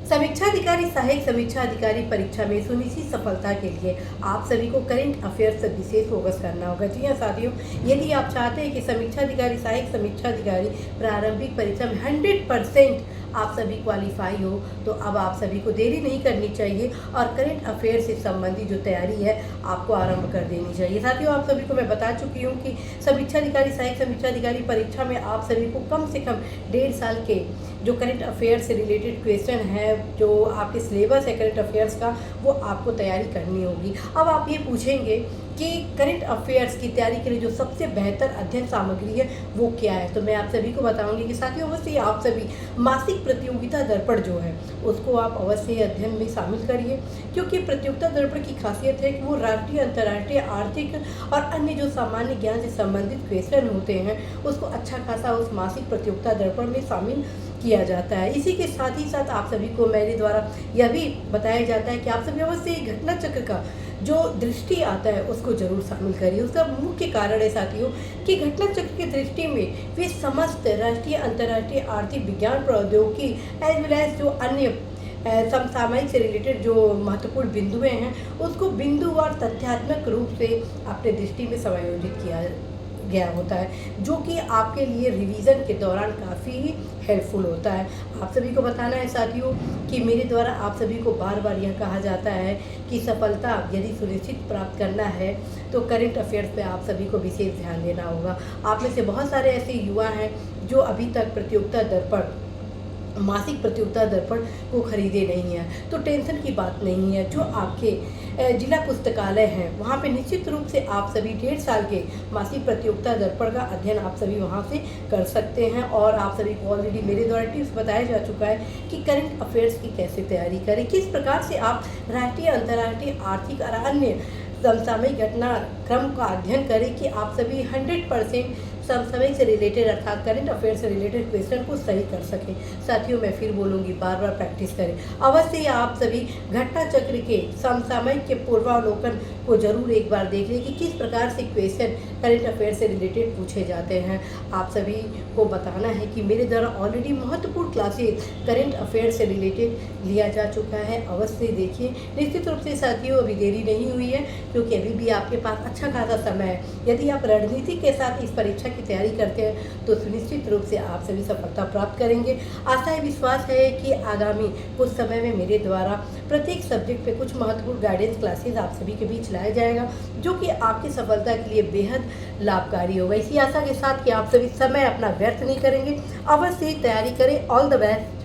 समीक्षा अधिकारी सहायक समीक्षा अधिकारी परीक्षा में सुनिश्चित सफलता के लिए आप सभी को करंट अफेयर्स से विशेष फोकस करना होगा। जी हाँ साथियों, यदि आप चाहते हैं कि समीक्षा अधिकारी सहायक समीक्षा अधिकारी प्रारंभिक परीक्षा में 100% आप सभी क्वालिफाई हो, तो अब आप सभी को देरी नहीं करनी चाहिए और करंट अफेयर से संबंधित जो तैयारी है आपको आरंभ कर देनी चाहिए। साथियों, आप सभी को मैं बता चुकी हूँ कि समीक्षा अधिकारी सहायक समीक्षा अधिकारी परीक्षा में आप सभी को कम से कम 1.5 साल के जो करंट अफेयर से रिलेटेड क्वेश्चन है, जो आपके सिलेबस है करंट अफेयर्स का, वो आपको तैयारी करनी होगी। अब आप ये पूछेंगे कि करंट अफेयर्स की तैयारी के लिए जो सबसे बेहतर अध्ययन सामग्री है वो क्या है, तो मैं आप सभी को बताऊंगी कि साथियों अवश्य आप सभी मासिक प्रतियोगिता दर्पण जो है उसको आप अवश्य अध्ययन में शामिल करिए, क्योंकि प्रतियोगिता दर्पण की खासियत है कि वो राष्ट्रीय अंतर्राष्ट्रीय आर्थिक और अन्य जो सामान्य ज्ञान से संबंधित क्वेश्चन होते हैं उसको अच्छा खासा उस मासिक प्रतियोगिता दर्पण में शामिल किया जाता है। इसी के साथ ही साथ आप सभी को मेरे द्वारा यह भी बताया जाता है कि आप सभी अवश्य घटना चक्र का जो दृष्टि आता है उसको जरूर शामिल करिए। उसका मुख्य कारण है साथियों कि घटना चक्र की दृष्टि में वे समस्त राष्ट्रीय अंतर्राष्ट्रीय आर्थिक विज्ञान प्रौद्योगिकी एज वेल एज जो अन्य समसामयिक से रिलेटेड जो महत्वपूर्ण बिंदुएं हैं उसको बिंदुवार तथ्यात्मक रूप से अपने दृष्टि में समायोजित किया गया होता है, जो कि आपके लिए रिवीजन के दौरान काफ़ी हेल्पफुल होता है। आप सभी को बताना है साथियों कि मेरे द्वारा आप सभी को बार बार यह कहा जाता है कि सफलता यदि सुनिश्चित प्राप्त करना है तो करंट अफेयर्स पे आप सभी को विशेष ध्यान देना होगा। आप में से बहुत सारे ऐसे युवा हैं जो अभी तक प्रतियोगिता दर्पण मासिक प्रतियोगिता दर्पण को खरीदे नहीं है, तो टेंशन की बात नहीं है। जो आपके जिला पुस्तकालय हैं वहाँ पे निश्चित रूप से आप सभी 1.5 साल के मासिक प्रतियोगिता दर्पण का अध्ययन आप सभी वहाँ से कर सकते हैं। और आप सभी को ऑलरेडी मेरे द्वारा टिप्स बताया जा चुका है कि करंट अफेयर्स की कैसे तैयारी करें, किस प्रकार से आप राष्ट्रीय अंतर्राष्ट्रीय आर्थिक और अन्य समसामयिक घटनाक्रम का अध्ययन करें कि आप सभी 100% समसामयिक से रिलेटेड अर्थात करंट अफेयर से रिलेटेड क्वेश्चन को सही कर सकें। साथियों, मैं फिर बोलूँगी, बार बार प्रैक्टिस करें। अवश्य ही आप सभी घटना चक्र के समसामयिक के पूर्वावलोकन को जरूर एक बार देख लें कि किस प्रकार से क्वेश्चन करंट अफेयर से रिलेटेड पूछे जाते हैं। आप सभी को बताना है कि मेरे द्वारा ऑलरेडी महत्वपूर्ण क्लासेस करंट अफेयर से रिलेटेड लिया जा चुका है, अवश्य देखिए। निश्चित रूप से साथियों अभी देरी नहीं हुई है, क्योंकि अभी भी आपके पास अच्छा खासा समय है। यदि आप रणनीति के साथ इस परीक्षा की तैयारी करते हैं तो सुनिश्चित रूप से आप सभी सफलता प्राप्त करेंगे। आशा है, विश्वास है कि आगामी कुछ समय में मेरे द्वारा प्रत्येक सब्जेक्ट पे कुछ महत्वपूर्ण गाइडेंस क्लासेस आप सभी के बीच लाया जाएगा, जो कि आपकी सफलता के लिए बेहद लाभकारी होगा। इसी आशा के साथ कि आप सभी समय अपना व्यर्थ नहीं करेंगे, अवश्य तैयारी करें। All the best.